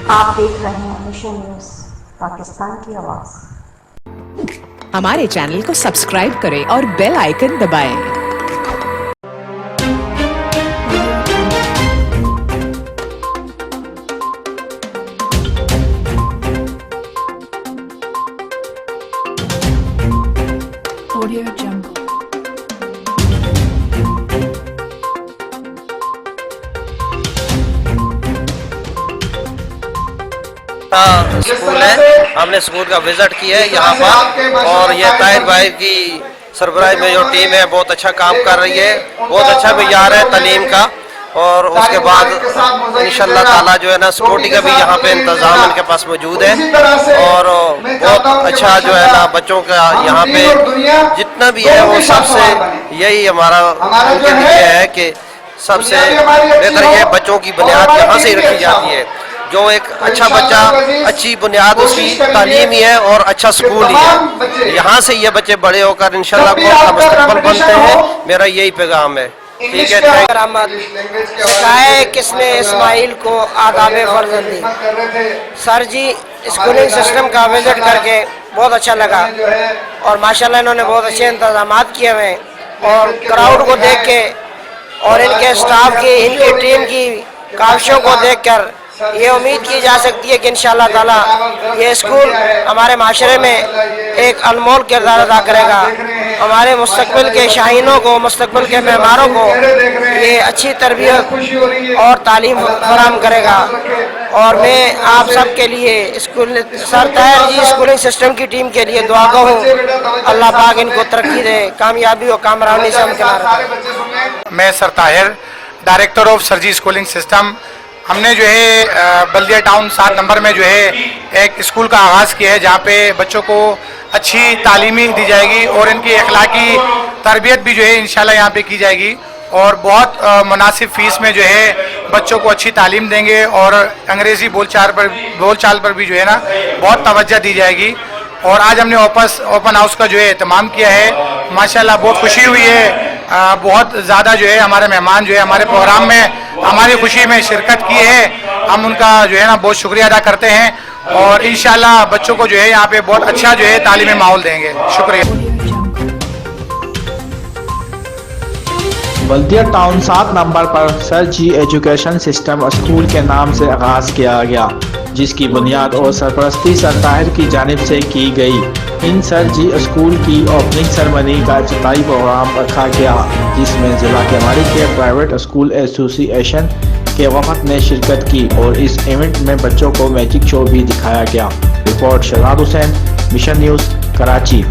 आप देख रहे हैं मिशन न्यूज़ पाकिस्तान की आवाज़। हमारे चैनल को सब्सक्राइब करें और बेल आइकन दबाएं। Audio Jungle. स्कूल है, हमने स्कूल का विजिट किया है यहाँ पर और ये ताहिर भाई की सरबराही में जो टीम है बहुत अच्छा काम कर रही है, बहुत अच्छा मियार है तालीम का। और उसके बाद इंशाल्लाह ताला जो है ना सिक्योरिटी का भी यहाँ पे इंतजाम इनके पास मौजूद है और बहुत अच्छा जो है ना बच्चों का यहाँ पे जितना भी है वो सबसे यही हमारा उनके लिए है कि सबसे बेहतर ये बच्चों की बुनियाद यहाँ से ही रखी जाती है। जो एक अच्छा बच्चा अच्छी बुनियाद उसकी तालीम ही है और अच्छा स्कूल ही है, यहाँ से ये बच्चे बड़े होकर इंशाल्लाह को अपना मुस्तकबिल बनते हैं। मेरा यही पैगाम है। ठीक है, सिखाए किसने इस्माइल को आदाब फर्जंदी। सर जी स्कूलिंग सिस्टम का विजिट करके बहुत अच्छा लगा और माशाल्लाह इन्होंने बहुत अच्छे इंतजाम किए हुए हैं और क्राउड को देख के और इनके स्टाफ की इनकी टीम की काविशों को देखकर ये उम्मीद की जा सकती है कि इंशाअल्लाह ताला ये स्कूल हमारे माशरे में एक अनमोल किरदार अदा करेगा। हमारे मुस्तकबिल के शाहीनों को, मुस्तकबिल के मेहमानों को ये अच्छी तरबियत और तालीम फराहम करेगा। और मैं आप सब के लिए स्कूल सर ताहिर जी स्कूलिंग सिस्टम की टीम के लिए दुआ हूँ, अल्लाह पाक इनको तरक्की दे, कामयाबी और कामरानी से हमकिनार। मैं सर ताहिर, डायरेक्टर ऑफ सरजी स्कूलिंग सिस्टम। हमने जो है बल्दिया टाउन 7 नंबर में जो है एक स्कूल का आगाज़ किया है जहाँ पे बच्चों को अच्छी तालीमी दी जाएगी और इनकी अखलाकी तरबियत भी जो है इंशाल्लाह यहाँ पे की जाएगी और बहुत मुनासिब फ़ीस में जो है बच्चों को अच्छी तालीम देंगे और अंग्रेज़ी बोलचाल पर भी जो है ना बहुत तवज्जो दी जाएगी। और आज हमने ओपन हाउस का जो है एहतमाम किया है, माशाल्लाह बहुत खुशी हुई है। बहुत ज़्यादा जो है हमारे मेहमान जो है हमारे प्रोग्राम में हमारी खुशी में शिरकत की है, हम उनका जो है ना बहुत शुक्रिया अदा करते हैं और इंशाल्लाह बच्चों को जो है यहाँ पे बहुत अच्छा जो है तालीमी माहौल देंगे। शुक्रिया। बल्दिया टाउन 7 नंबर पर सर जी एजुकेशन सिस्टम स्कूल के नाम से आगाज़ किया गया, जिसकी बुनियाद और सरपरस्ती सर ताहिर की जानिब से की गई। इन सर जी स्कूल की ओपनिंग सेरेमनी का इफ्तिताही प्रोग्राम रखा गया, जिसमें जिला केमारी के प्राइवेट स्कूल एसोसिएशन के वफद ने शिरकत की और इस इवेंट में बच्चों को मैजिक शो भी दिखाया गया। Report Shahzad Hussain, Mission News, Karachi.